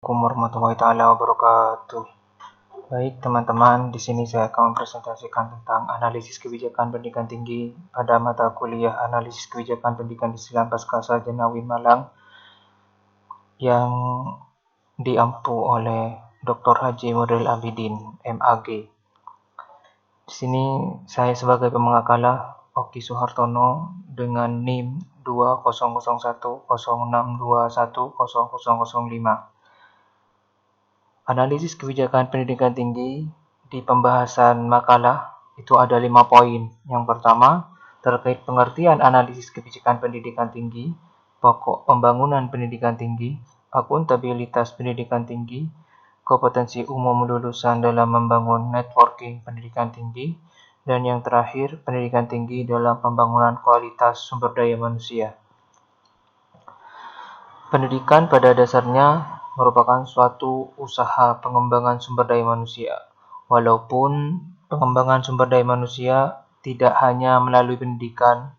Assalamualaikum warahmatullahi taala wabarakatuh. Baik teman-teman, di sini saya akan mempresentasikan tentang analisis kebijakan pendidikan tinggi pada mata kuliah analisis kebijakan pendidikan Islam Pasca Sarjana UIN Malang yang diampu oleh Dr. Haji Nuril Abidin, MAG. Di sini saya sebagai pemengakalah Oki Suhartono dengan NIM 200106210005. Analisis kebijakan pendidikan tinggi di pembahasan makalah itu ada 5 poin. Yang pertama, terkait pengertian analisis kebijakan pendidikan tinggi, pokok pembangunan pendidikan tinggi, akuntabilitas pendidikan tinggi, kompetensi umum lulusan dalam membangun networking pendidikan tinggi, dan yang terakhir, pendidikan tinggi dalam pembangunan kualitas sumber daya manusia. Pendidikan pada dasarnya merupakan suatu usaha pengembangan sumber daya manusia. Walaupun pengembangan sumber daya manusia tidak hanya melalui pendidikan,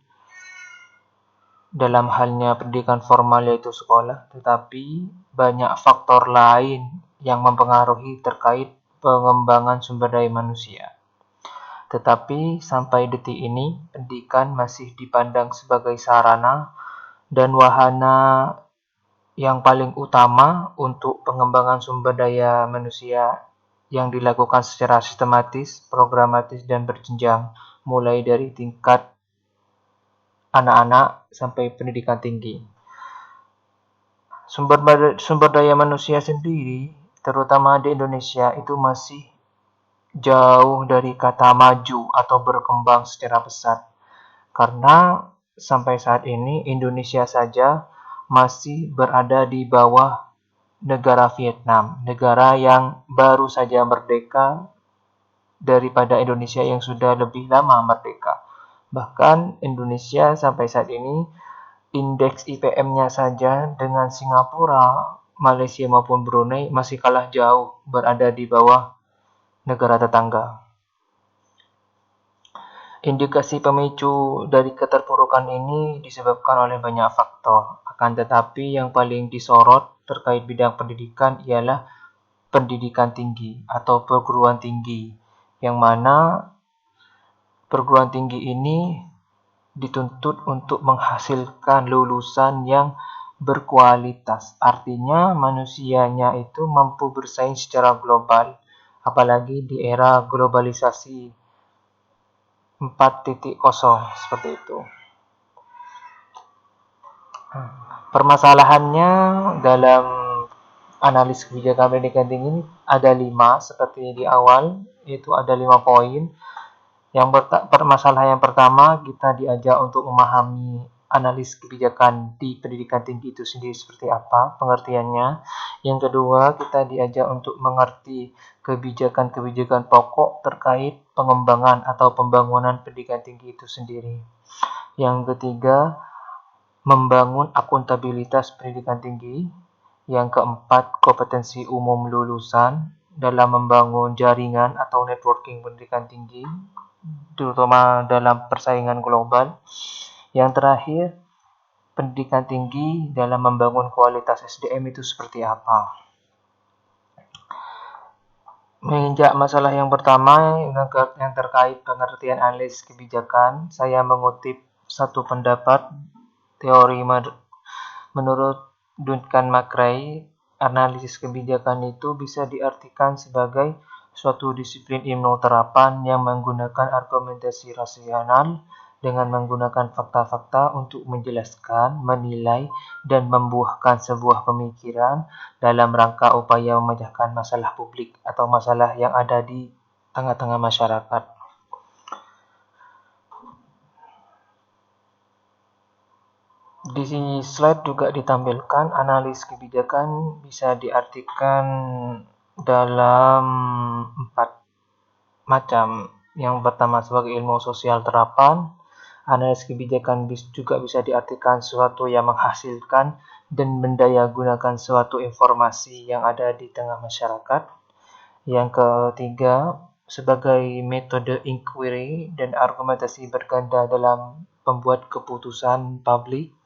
dalam halnya pendidikan formal yaitu sekolah, tetapi banyak faktor lain yang mempengaruhi terkait pengembangan sumber daya manusia. Tetapi sampai detik ini, pendidikan masih dipandang sebagai sarana dan wahana yang paling utama untuk pengembangan sumber daya manusia yang dilakukan secara sistematis, programatis, dan berjenjang, mulai dari tingkat anak-anak sampai pendidikan tinggi. Sumber daya manusia sendiri, terutama di Indonesia, itu masih jauh dari kata maju atau berkembang secara pesat. Karena sampai saat ini Indonesia saja masih berada di bawah negara Vietnam, negara yang baru saja merdeka daripada Indonesia yang sudah lebih lama merdeka. Bahkan Indonesia sampai saat ini indeks IPM-nya saja dengan Singapura, Malaysia maupun Brunei masih kalah jauh, berada di bawah negara tetangga. Indikasi pemicu dari keterpurukan ini disebabkan oleh banyak faktor. Akan tetapi yang paling disorot terkait bidang pendidikan ialah pendidikan tinggi atau perguruan tinggi, yang mana perguruan tinggi ini dituntut untuk menghasilkan lulusan yang berkualitas. Artinya manusianya itu mampu bersaing secara global, apalagi di era globalisasi 4.0 seperti itu. Permasalahannya dalam analis kebijakan pendidikan tinggi ini ada 5 seperti di awal, yaitu ada 5 poin. Permasalahan yang pertama, kita diajak untuk memahami analis kebijakan di pendidikan tinggi itu sendiri seperti apa pengertiannya. Yang kedua, kita diajak untuk mengerti kebijakan-kebijakan pokok terkait pengembangan atau pembangunan pendidikan tinggi itu sendiri. Yang ketiga, membangun akuntabilitas pendidikan tinggi. Yang keempat, kompetensi umum lulusan dalam membangun jaringan atau networking pendidikan tinggi, terutama dalam persaingan global. Yang terakhir, pendidikan tinggi dalam membangun kualitas SDM itu seperti apa. Menginjak masalah yang pertama yang terkait pengertian analis kebijakan, saya mengutip satu pendapat teori menurut Duncan McRae. Analisis kebijakan itu bisa diartikan sebagai suatu disiplin ilmu terapan yang menggunakan argumentasi rasional dengan menggunakan fakta-fakta untuk menjelaskan, menilai, dan membuahkan sebuah pemikiran dalam rangka upaya memecahkan masalah publik atau masalah yang ada di tengah-tengah masyarakat. Di sini slide juga ditampilkan analis kebijakan bisa diartikan dalam 4 macam. Yang pertama sebagai ilmu sosial terapan. Analis kebijakan juga bisa diartikan sesuatu yang menghasilkan dan mendayagunakan suatu informasi yang ada di tengah masyarakat. Yang ketiga, sebagai metode inquiry dan argumentasi berganda dalam pembuat keputusan publik.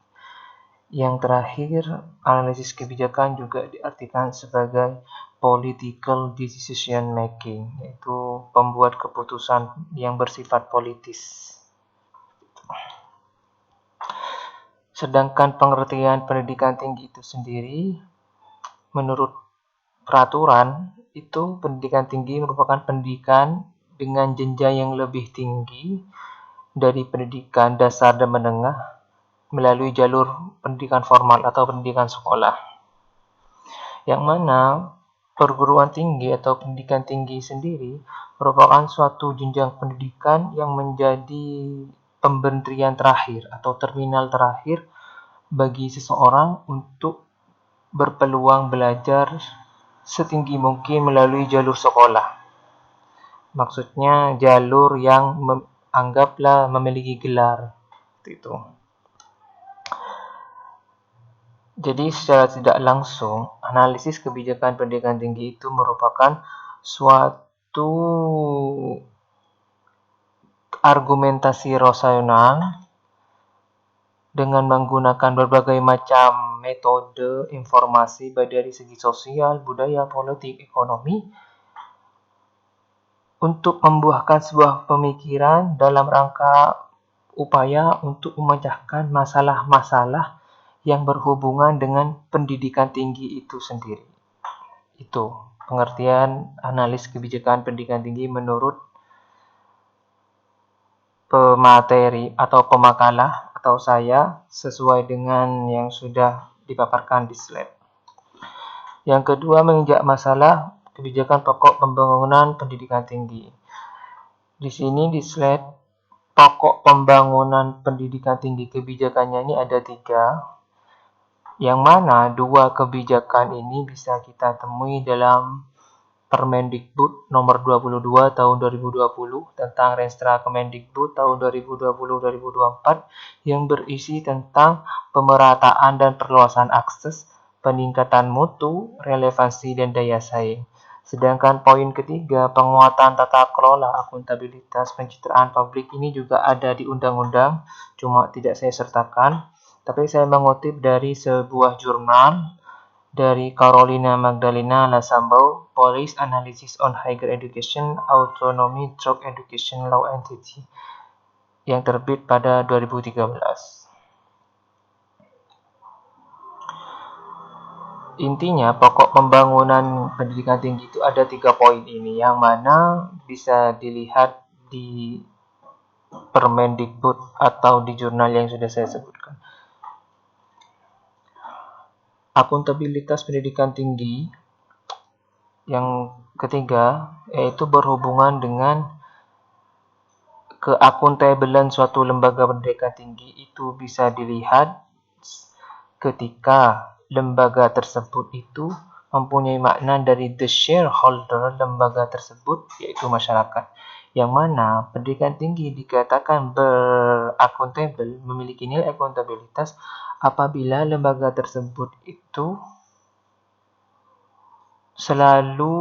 Yang terakhir, analisis kebijakan juga diartikan sebagai political decision making, yaitu pembuat keputusan yang bersifat politis. Sedangkan pengertian pendidikan tinggi itu sendiri, menurut peraturan, itu pendidikan tinggi merupakan pendidikan dengan jenjang yang lebih tinggi dari pendidikan dasar dan menengah melalui jalur pendidikan formal atau pendidikan sekolah. Yang mana perguruan tinggi atau pendidikan tinggi sendiri merupakan suatu jenjang pendidikan yang menjadi pemberdayaan terakhir atau terminal terakhir bagi seseorang untuk berpeluang belajar setinggi mungkin melalui jalur sekolah. Maksudnya jalur yang anggaplah memiliki gelar. Itu. Jadi secara tidak langsung, analisis kebijakan pendidikan tinggi itu merupakan suatu argumentasi rasional dengan menggunakan berbagai macam metode informasi baik dari segi sosial, budaya, politik, ekonomi untuk membuahkan sebuah pemikiran dalam rangka upaya untuk memecahkan masalah-masalah yang berhubungan dengan pendidikan tinggi itu sendiri. Itu pengertian analis kebijakan pendidikan tinggi menurut pemateri atau pemakalah atau saya sesuai dengan yang sudah dipaparkan di slide. Yang kedua, menginjak masalah kebijakan pokok pembangunan pendidikan tinggi. Di sini di slide pokok pembangunan pendidikan tinggi kebijakannya ini ada 3. Yang mana 2 kebijakan ini bisa kita temui dalam Permendikbud nomor 22 tahun 2020 tentang Renstra Kemendikbud tahun 2020-2024 yang berisi tentang pemerataan dan perluasan akses, peningkatan mutu, relevansi, dan daya saing. Sedangkan poin ketiga, penguatan tata kelola, akuntabilitas, pencitraan publik ini juga ada di undang-undang, cuma tidak saya sertakan. Tapi saya mengutip dari sebuah jurnal dari Carolina Magdalena Lasambau, Policy Analysis on Higher Education, Autonomy Through Education Law Entity, yang terbit pada 2013. Intinya, pokok pembangunan pendidikan tinggi itu ada 3 poin ini, yang mana bisa dilihat di Permendikbud atau di jurnal yang sudah saya sebutkan. Akuntabilitas pendidikan tinggi yang ketiga yaitu berhubungan dengan keakuntabelan suatu lembaga pendidikan tinggi itu bisa dilihat ketika lembaga tersebut itu mempunyai makna dari the shareholder lembaga tersebut yaitu masyarakat, yang mana pendidikan tinggi dikatakan berakuntabel, memiliki nilai akuntabilitas apabila lembaga tersebut itu selalu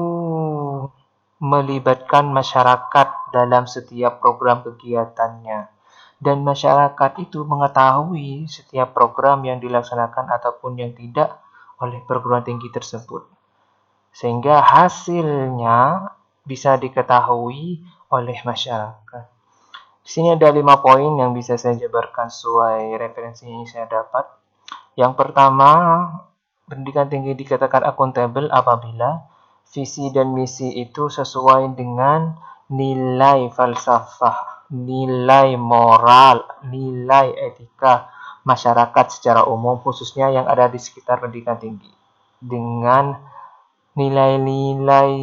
melibatkan masyarakat dalam setiap program kegiatannya. Dan masyarakat itu mengetahui setiap program yang dilaksanakan ataupun yang tidak oleh perguruan tinggi tersebut. Sehingga hasilnya bisa diketahui oleh masyarakat. Di sini ada 5 poin yang bisa saya jabarkan sesuai referensi yang saya dapat. Yang pertama, pendidikan tinggi dikatakan akuntabel apabila visi dan misi itu sesuai dengan nilai falsafah, nilai moral, nilai etika masyarakat secara umum, khususnya yang ada di sekitar pendidikan tinggi, dengan nilai-nilai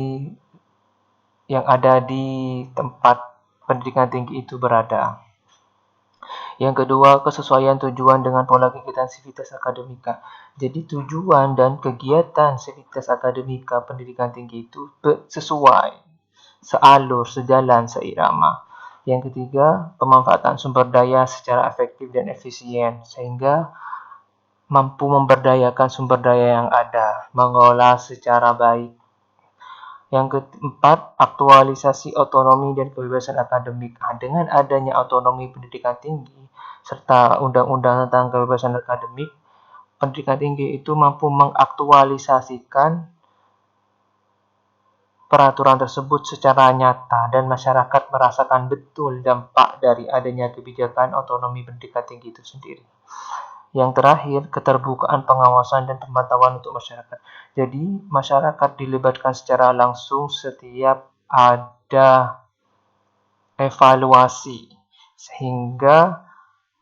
yang ada di tempat pendidikan tinggi itu berada. Yang kedua, kesesuaian tujuan dengan pola kegiatan sivitas akademika. Jadi tujuan dan kegiatan sivitas akademika pendidikan tinggi itu sesuai, sealur, sejalan, seirama. Yang ketiga, pemanfaatan sumber daya secara efektif dan efisien, sehingga mampu memberdayakan sumber daya yang ada, mengolah secara baik. Yang keempat, aktualisasi otonomi dan kebebasan akademik. Dengan adanya otonomi pendidikan tinggi serta undang-undang tentang kebebasan akademik, pendidikan tinggi itu mampu mengaktualisasikan peraturan tersebut secara nyata dan masyarakat merasakan betul dampak dari adanya kebijakan otonomi pendidikan tinggi itu sendiri. Yang terakhir, keterbukaan pengawasan dan pemantauan untuk masyarakat. Jadi, masyarakat dilibatkan secara langsung setiap ada evaluasi, sehingga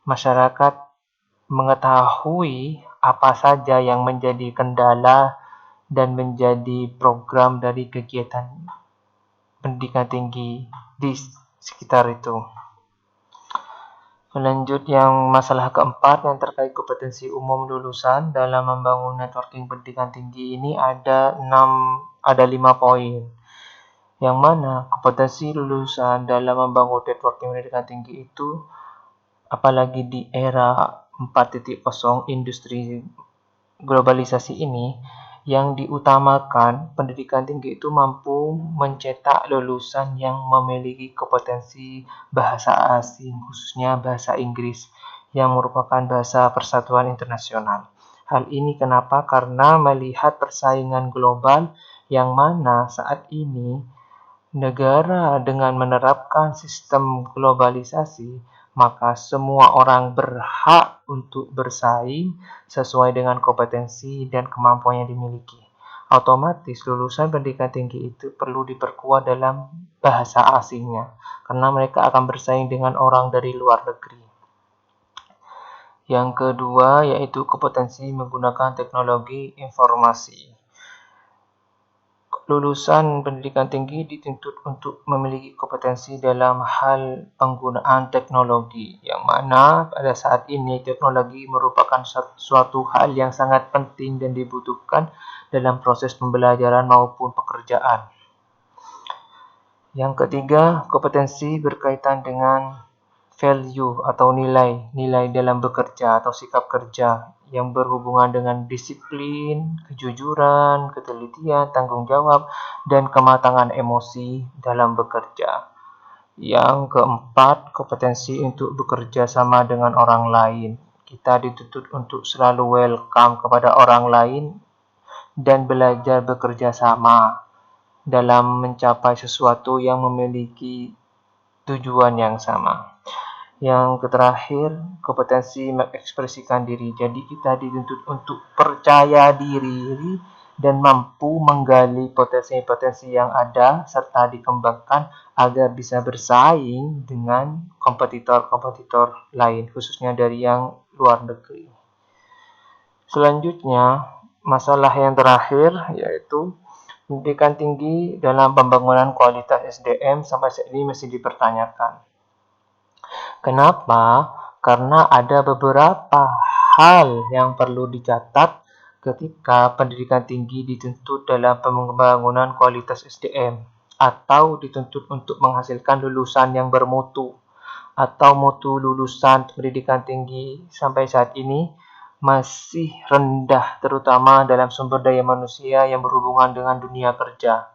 masyarakat mengetahui apa saja yang menjadi kendala dan menjadi program dari kegiatan pendidikan tinggi di sekitar itu. Lanjut yang masalah keempat yang terkait kompetensi umum lulusan dalam membangun networking pendidikan tinggi ini ada 5 poin. Yang mana kompetensi lulusan dalam membangun networking pendidikan tinggi itu, apalagi di era 4.0 industri globalisasi ini, yang diutamakan pendidikan tinggi itu mampu mencetak lulusan yang memiliki kompetensi bahasa asing, khususnya bahasa Inggris, yang merupakan bahasa persatuan internasional. Hal ini kenapa? Karena melihat persaingan global yang mana saat ini negara dengan menerapkan sistem globalisasi, maka semua orang berhak untuk bersaing sesuai dengan kompetensi dan kemampuan yang dimiliki. Otomatis lulusan pendidikan tinggi itu perlu diperkuat dalam bahasa asingnya, karena mereka akan bersaing dengan orang dari luar negeri. Yang kedua yaitu kompetensi menggunakan teknologi informasi. Lulusan pendidikan tinggi dituntut untuk memiliki kompetensi dalam hal penggunaan teknologi, yang mana pada saat ini teknologi merupakan suatu hal yang sangat penting dan dibutuhkan dalam proses pembelajaran maupun pekerjaan. Yang ketiga, kompetensi berkaitan dengan value atau nilai dalam bekerja atau sikap kerja yang berhubungan dengan disiplin, kejujuran, ketelitian, tanggung jawab, dan kematangan emosi dalam bekerja. Yang keempat, kompetensi untuk bekerja sama dengan orang lain. Kita dituntut untuk selalu welcome kepada orang lain dan belajar bekerja sama dalam mencapai sesuatu yang memiliki tujuan yang sama. Yang terakhir, kompetensi mengekspresikan diri. Jadi kita dituntut untuk percaya diri dan mampu menggali potensi-potensi yang ada serta dikembangkan agar bisa bersaing dengan kompetitor-kompetitor lain, khususnya dari yang luar negeri. Selanjutnya, masalah yang terakhir yaitu pendidikan tinggi dalam pembangunan kualitas SDM sampai saat ini masih dipertanyakan. Kenapa? Karena ada beberapa hal yang perlu dicatat ketika pendidikan tinggi dituntut dalam pembangunan kualitas SDM atau dituntut untuk menghasilkan lulusan yang bermutu, atau mutu lulusan pendidikan tinggi sampai saat ini masih rendah, terutama dalam sumber daya manusia yang berhubungan dengan dunia kerja.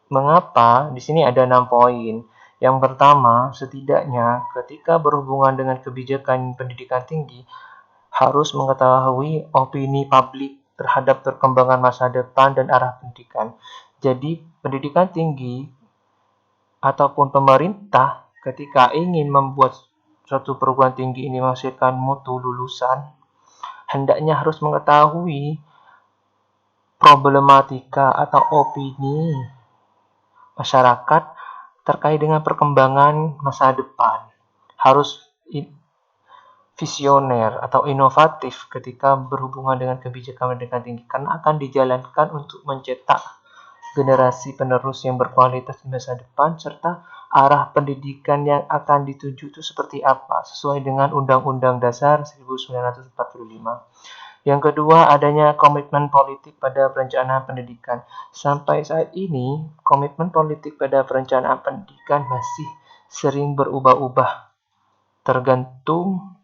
Mengapa? Di sini ada 6 poin. Yang pertama, setidaknya ketika berhubungan dengan kebijakan pendidikan tinggi, harus mengetahui opini publik terhadap perkembangan masa depan dan arah pendidikan. Jadi, pendidikan tinggi ataupun pemerintah ketika ingin membuat suatu perguruan tinggi ini menghasilkan mutu lulusan, hendaknya harus mengetahui problematika atau opini masyarakat terkait dengan perkembangan masa depan. Harus visioner atau inovatif ketika berhubungan dengan kebijakan pendidikan tinggi, karena akan dijalankan untuk mencetak generasi penerus yang berkualitas di masa depan, serta arah pendidikan yang akan dituju itu seperti apa sesuai dengan Undang-Undang Dasar 1945. Yang kedua, adanya komitmen politik pada perencanaan pendidikan. Sampai saat ini, komitmen politik pada perencanaan pendidikan masih sering berubah-ubah, tergantung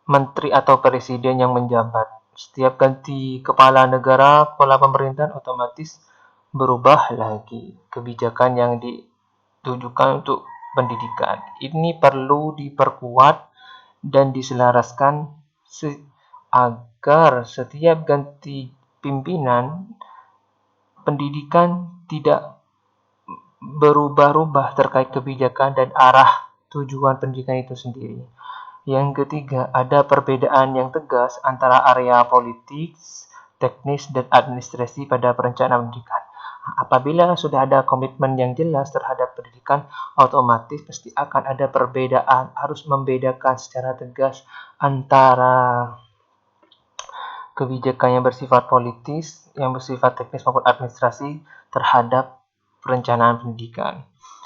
menteri atau presiden yang menjabat. Setiap ganti kepala negara, kepala pemerintahan, otomatis berubah lagi kebijakan yang ditujukan untuk pendidikan. Ini perlu diperkuat dan diselaraskan agar setiap ganti pimpinan pendidikan tidak berubah-ubah terkait kebijakan dan arah tujuan pendidikan itu sendiri. Yang ketiga, ada perbedaan yang tegas antara area politik, teknis, dan administrasi pada perencanaan pendidikan. Apabila sudah ada komitmen yang jelas terhadap pendidikan, otomatis pasti akan ada perbedaan, harus membedakan secara tegas antara kebijakan yang bersifat politis, yang bersifat teknis maupun administrasi terhadap perencanaan pendidikan.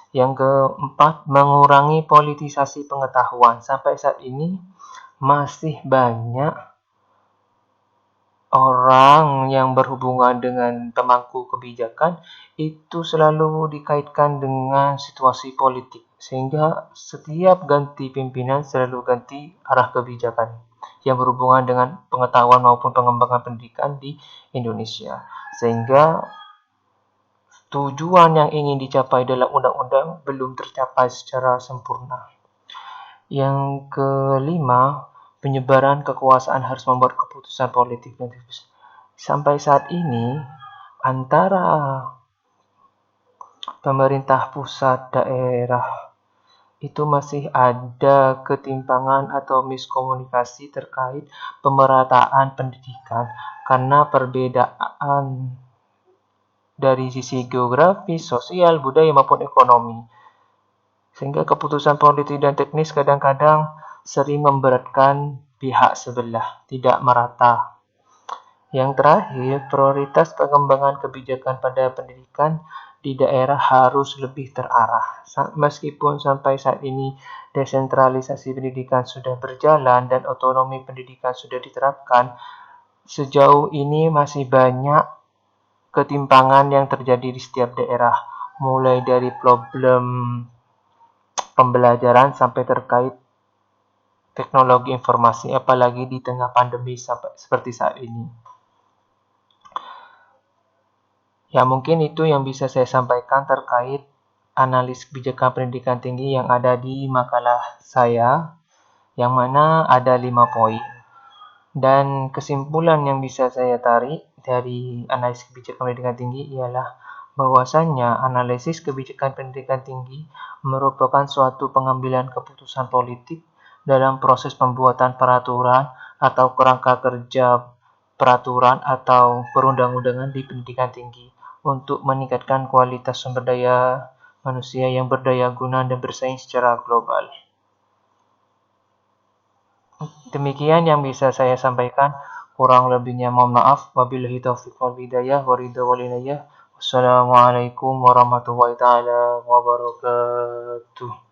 Yang keempat, mengurangi politisasi pengetahuan. Sampai saat ini masih banyak orang yang berhubungan dengan pemangku kebijakan itu selalu dikaitkan dengan situasi politik. Sehingga setiap ganti pimpinan selalu ganti arah kebijakan yang berhubungan dengan pengetahuan maupun pengembangan pendidikan di Indonesia. Sehingga tujuan yang ingin dicapai dalam undang-undang belum tercapai secara sempurna. Yang kelima, penyebaran kekuasaan harus membuat keputusan politik. Sampai saat ini, antara pemerintah pusat daerah itu masih ada ketimpangan atau miskomunikasi terkait pemerataan pendidikan karena perbedaan dari sisi geografis, sosial, budaya maupun ekonomi. Sehingga keputusan politik dan teknis kadang-kadang sering memberatkan pihak sebelah, tidak merata. Yang terakhir, prioritas pengembangan kebijakan pada pendidikan di daerah harus lebih terarah. Meskipun sampai saat ini desentralisasi pendidikan sudah berjalan dan otonomi pendidikan sudah diterapkan, sejauh ini masih banyak ketimpangan yang terjadi di setiap daerah, mulai dari problem pembelajaran sampai terkait teknologi informasi, apalagi di tengah pandemi seperti saat ini. Ya, mungkin itu yang bisa saya sampaikan terkait analis kebijakan pendidikan tinggi yang ada di makalah saya, yang mana ada 5 poin. Dan kesimpulan yang bisa saya tarik dari analisis kebijakan pendidikan tinggi ialah bahwasannya analisis kebijakan pendidikan tinggi merupakan suatu pengambilan keputusan politik dalam proses pembuatan peraturan atau kerangka kerja peraturan atau perundang-undangan di pendidikan tinggi untuk meningkatkan kualitas sumber daya manusia yang berdaya guna dan bersaing secara global. Demikian yang bisa saya sampaikan. Kurang lebihnya mohon maaf. Wabillahi taufiq wal hidayah wa ridha wal inayah. Wassalamualaikum warahmatullahi taala wabarakatuh.